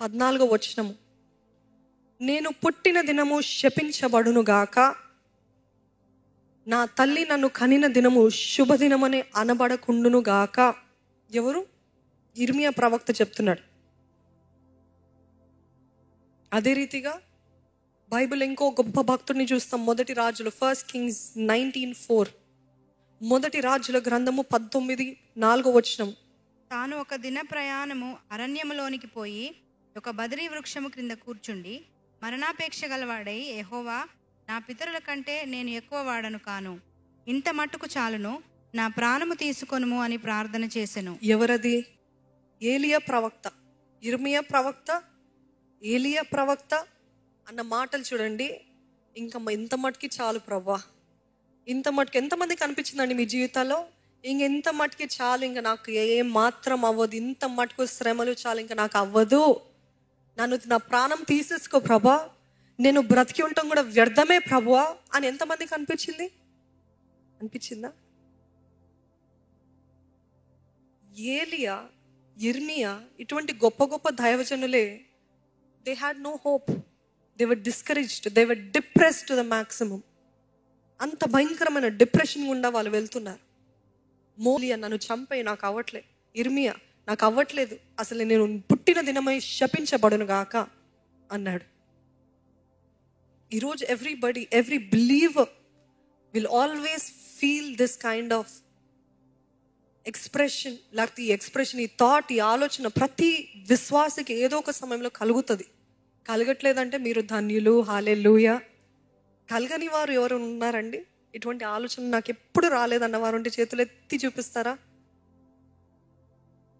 14 నేను పుట్టిన దినము శపించబడునుగాక, నా తల్లి నన్ను కనిన దినము శుభదినమని అనబడకుండునుగాక. ఎవరు? ఇర్మియా ప్రవక్త చెప్తున్నాడు. అదే రీతిగా బైబిల్ ఇంకో గొప్ప భక్తుడిని చూస్తాం. మొదటి రాజులు, 1 Kings 19:4. మొదటి రాజుల గ్రంథము 19:4. తాను ఒక దిన ప్రయాణము అరణ్యములోనికి పోయి ఒక బదరీ వృక్షము క్రింద కూర్చుండి మరణాపేక్ష గలవాడై, యెహోవా, నా పితరుల కంటే నేను ఎక్కువ వాడను కాను, ఇంత మట్టుకు చాలును, నా ప్రాణము తీసుకొనుము అని ప్రార్థన చేసెను. ఎవరది? ఏలియా ప్రవక్త. ఇర్మియా ప్రవక్త, ఏలియా ప్రవక్త అన్న మాటలు చూడండి. ఇంకా ఇంత మటుకి చాలు ప్రభా, ఇంత మటుకు. ఎంతమందికి అనిపించిందండి మీ జీవితాల్లో ఇంకెంత మటుకి చాలు, ఇంకా నాకు ఏం మాత్రం అవ్వదు, ఇంత మటుకు శ్రమలు చాలు, ఇంకా నాకు అవ్వదు, నా ప్రాణం తీసేసుకో ప్రభా, నేను బ్రతికి ఉండటం కూడా వ్యర్థమే ప్రభువా అని ఎంతమందికి అనిపించిందా? ఏలియా, ఇర్మియా ఇటువంటి గొప్ప గొప్ప దైవజనులే, they had no hope, they were discouraged, they were depressed to the maximum. అంత భయంకరమైన డిప్రెషన్ గుండా వాళ్ళు వెళ్తున్నారు. మోలియా, నన్ను చంపే, నాకు అవ్వట్లేదు. ఇర్మియా, నాకు అవ్వట్లేదు, అసలు నేను పుట్టిన దినమై శపించబడును గాక అన్నాడు. ఈరోజు every believer will always feel this kind of expression. లేకపోతే ఈ ఎక్స్ప్రెషన్, ఈ థాట్, ఈ ఆలోచన ప్రతి విశ్వాసకి ఏదో ఒక సమయంలో కలుగుతుంది. కలగట్లేదంటే మీరు ధన్యులు, హల్లెలూయా. కలగని వారు ఎవరు ఉన్నారండి? ఇటువంటి ఆలోచన నాకు ఎప్పుడు రాలేదన్న వారు ఉంటే చేతులు ఎత్తి చూపిస్తారా?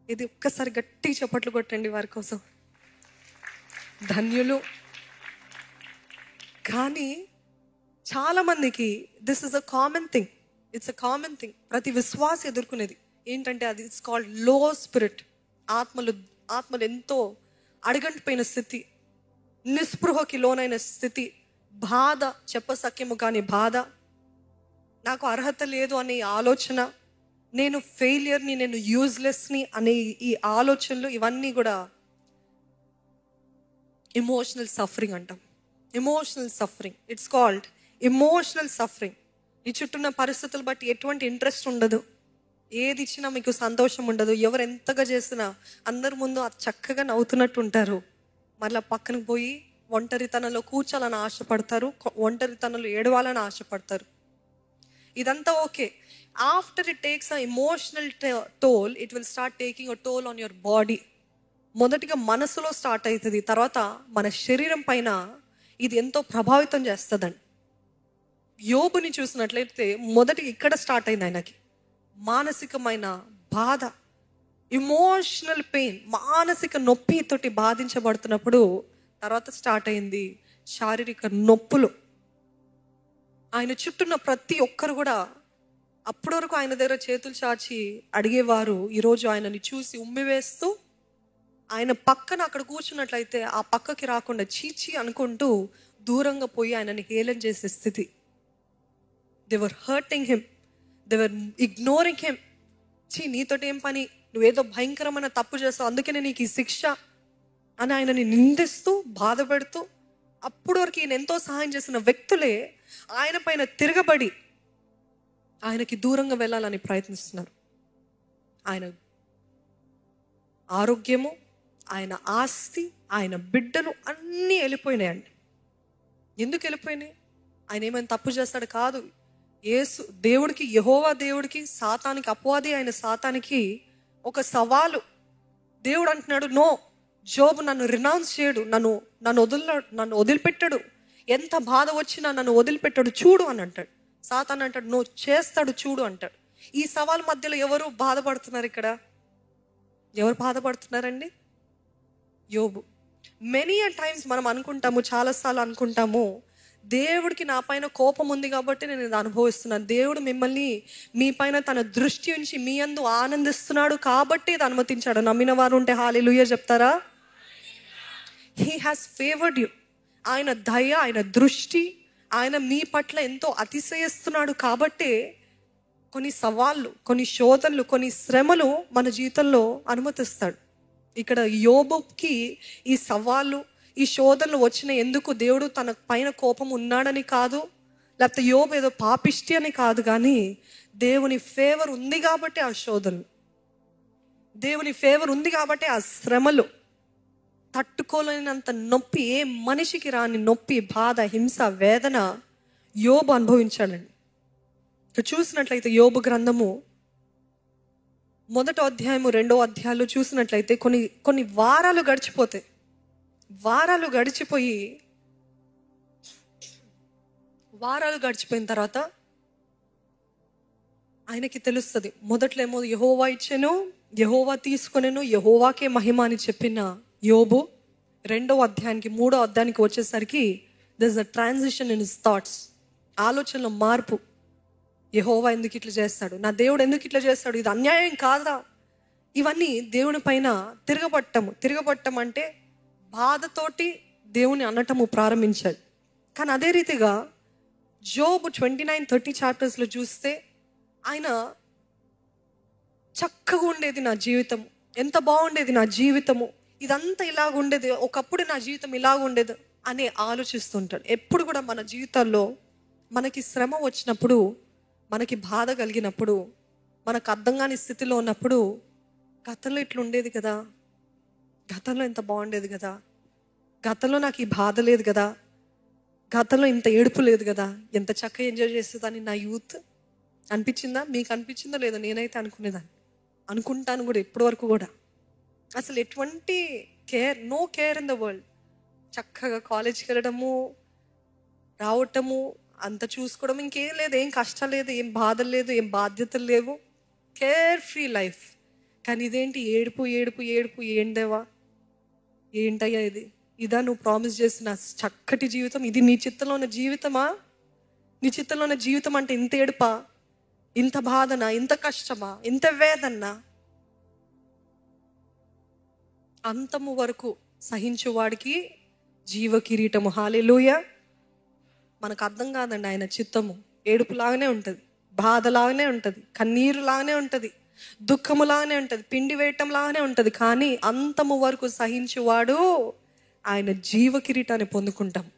ఇది ఒక్కసారి గట్టి చప్పట్లు కొట్టండి వారి కోసం. ధన్యులు. కానీ చాలా మందికి this is a common thing. It's a common thing. ప్రతి విశ్వాస ఎదుర్కొనేది ఏంటంటే అది ఇట్స్ కాల్డ్ లో స్పిరిట్. ఆత్మలు ఎంతో అడగంటిపోయిన స్థితి, నిస్పృహకి లోనైన స్థితి, బాధ, చెప్పసక్యము కాని బాధ, నాకు అర్హత లేదు అనే ఆలోచన, నేను ఫెయిలియర్ని, నేను యూజ్లెస్ని అనే ఈ ఆలోచనలు, ఇవన్నీ కూడా ఎమోషనల్ సఫరింగ్ అంటాం. Emotional suffering, it's called emotional suffering. నీ చుట్టూన్న పరిస్థితులు బట్టి ఎటువంటి ఇంట్రెస్ట్ ఉండదు, ఏది ఇచ్చినా మీకు సంతోషం ఉండదు, ఎవరు ఎంతగా చేసినా అందరి ముందు అది చక్కగా నవ్వుతున్నట్టు ఉంటారు, మళ్ళీ పక్కనకు పోయి ఒంటరితనంలో కూర్చోాలని ఆశపడతారు, ఒంటరితనంలో ఏడవాలని ఆశపడతారు. ఇదంతా okay. After it takes a emotional toll, it will start taking a toll on your body. మొదటిగా మనసులో స్టార్ట్ అవుతుంది, తర్వాత మన శరీరం పైన ఇది ఎంతో ప్రభావితం చేస్తుందండి. యోబుని చూసినట్లయితే మొదటిగా ఇక్కడ స్టార్ట్ అయింది ఆయనకి మానసికమైన బాధ, ఎమోషనల్ పెయిన్, మానసిక నొప్పితోటి బాధించబడుతున్నప్పుడు తర్వాత స్టార్ట్ అయింది శారీరక నొప్పులు. ఆయన చుట్టూన్న ప్రతి ఒక్కరు కూడా అప్పటి వరకు ఆయన దగ్గర చేతులు చాచి అడిగేవారు, ఈరోజు ఆయనని చూసి ఉమ్మివేస్తూ ఆయన పక్కన అక్కడ కూర్చున్నట్లయితే ఆ పక్కకి రాకుండా చీచి అనుకుంటూ దూరంగా పోయి ఆయనని హేళన చేసే స్థితి. They were hurting him, they were ignoring him. నీతోటి ఏం పని, నువ్వేదో భయంకరమైన తప్పు చేస్తావు, అందుకనే నీకు ఈ శిక్ష అని ఆయనని నిందిస్తూ బాధ పెడుతూ, అప్పటి వరకు ఈయన ఎంతో సహాయం చేసిన వ్యక్తులే ఆయన పైన తిరగబడి ఆయనకి దూరంగా వెళ్ళాలని ప్రయత్నిస్తున్నారు. ఆయన ఆరోగ్యము, ఆయన ఆస్తి, ఆయన బిడ్డలు అన్నీ వెళ్ళిపోయినాయండి. ఎందుకు వెళ్ళిపోయినాయి? ఆయన ఏమైనా తప్పు చేస్తాడు కాదు. యేసు దేవుడికి, యెహోవా దేవుడికి, సాతానికి, అపవాది ఆయన సాతానికి ఒక సవాలు. దేవుడు అంటున్నాడు, నో, జోబు నన్ను రినౌన్స్ చేయడు, నన్ను వదిలిపెట్టాడు, ఎంత బాధ వచ్చినా నన్ను వదిలిపెట్టాడు చూడు అని అంటాడు. సాతాన్ అంటాడు, నో, చేస్తాడు చూడు అంటాడు. ఈ సవాల్ మధ్యలో ఎవరు బాధపడుతున్నారు? ఇక్కడ ఎవరు బాధపడుతున్నారండి? యోబు. మెనీ అ టైమ్స్ మనం అనుకుంటాము, చాలాసార్లు అనుకుంటాము, దేవుడికి నా పైన కోపం ఉంది కాబట్టి నేను ఇది అనుభవిస్తున్నాను, దేవుడు మిమ్మల్ని, మీ పైన తన దృష్టి ఉంచి మీ యందు ఆనందిస్తున్నాడు కాబట్టి ఇది అనుమతించాడు. నమ్మిన వారు ఉంటే హల్లెలూయా చెప్తారా? He has favoured you. ఆయన దయ, ఆయన దృష్టి, ఆయన మీ పట్ల ఎంతో అతిశయిస్తున్నాడు కాబట్టి కొన్ని సవాళ్ళు, కొన్ని శోధనలు, కొన్ని శ్రమలు మన జీవితంలో అనుమతిస్తాడు. ఇక్కడ యోబుకి ఈ సవాళ్ళు, ఈ శోధనలు వచ్చిన ఎందుకు దేవుడు తన పైన కోపం ఉన్నాడని కాదు, లేకపోతే యోబు ఏదో పాపిష్టి అని కాదు, కానీ దేవుని ఫేవర్ ఉంది కాబట్టి ఆ శోధనలు, దేవుని ఫేవర్ ఉంది కాబట్టి ఆ శ్రమలు, తట్టుకోలేనంత నొప్పి, ఏ మనిషికి రాని నొప్పి, బాధ, హింస, వేదన యోబు అనుభవించాలండి. ఇక్కడ చూసినట్లయితే యోబు గ్రంథము 1వ అధ్యాయము 2వ అధ్యాయాలు చూసినట్లయితే కొన్ని వారాలు గడిచిపోతాయి. వారాలు గడిచిపోయిన తర్వాత ఆయనకి తెలుస్తుంది. మొదట్లో ఏమో యెహోవా ఇచ్చెను, యెహోవా తీసుకొనెను, యెహోవాకే మహిమ అని చెప్పిన యోబు 2వ అధ్యాయానికి 3వ అధ్యాయానికి వచ్చేసరికి this a transition in his thoughts. ఆలోచనలో మార్పు. యెహోవా ఎందుకు ఇట్లా చేస్తాడు, నా దేవుడు ఎందుకు ఇట్లా చేస్తాడు, ఇది అన్యాయం కాదా, ఇవన్నీ దేవుని పైన తిరగబట్టం అంటే బాధతోటి దేవుని అనటము ప్రారంభించాడు. కానీ అదే రీతిగా జోబ్ 29-30 చాప్టర్స్లో చూస్తే ఆయన చక్కగా ఉండేది నా జీవితం, ఎంత బాగుండేది నా జీవితము, ఇదంతా ఇలాగ ఉండేది, ఒకప్పుడు నా జీవితం ఇలాగ ఉండేది అని ఆలోచిస్తుంటాడు. ఎప్పుడు కూడా మన జీవితాల్లో మనకి శ్రమ వచ్చినప్పుడు, మనకి బాధ కలిగినప్పుడు, మనకు అర్థం కాని స్థితిలో ఉన్నప్పుడు, గతంలో ఇట్లా ఉండేది కదా, గతంలో ఎంత బాగుండేది కదా, గతంలో నాకు ఈ బాధ లేదు కదా, గతంలో ఇంత ఏడుపు లేదు కదా, ఎంత చక్కగా ఎంజాయ్ చేసేదాన్ని నా యూత్ అనిపించిందా? మీకు అనిపించిందో లేదో, నేనైతే అనుకుంటాను కూడా ఇప్పటి వరకు కూడా. అసలు ఎటువంటి no care in the world. చక్కగా కాలేజ్కి వెళ్ళడము, రావటము, అంత చూసుకోవడం, ఇంకేం లేదు, ఏం కష్టం లేదు, ఏం బాధలు లేదు, ఏం బాధ్యతలు లేవు, కేర్ ఫ్రీ లైఫ్. కానీ ఇదేంటి ఏడుపు ఏడుపు ఏడుపు, ఏందేవా, ఏంటయ్యా ఇది, ఇదా నువ్వు ప్రామిస్ చేసిన చక్కటి జీవితం, ఇది నీ చిత్తంలో ఉన్న జీవితమా? నీ చిత్తంలో ఉన్న జీవితం అంటే ఇంత ఏడుపా, ఇంత బాధనా, ఇంత కష్టమా, ఇంత వేదన్నా? అంతము వరకు సహించువాడికి జీవ కిరీటము. హల్లెలూయా. మనకు అర్థం కాదండి ఆయన చిత్తము. ఏడుపులాగానే ఉంటుంది, బాధలాగానే ఉంటుంది, కన్నీరులాగానే ఉంటుంది, దుఃఖములాగానే ఉంటుంది, పిండి వేయటం లాగానే ఉంటుంది. కానీ అంతము వరకు సహించువాడు ఆయన జీవ కిరీటాన్ని పొందుకుంటాం.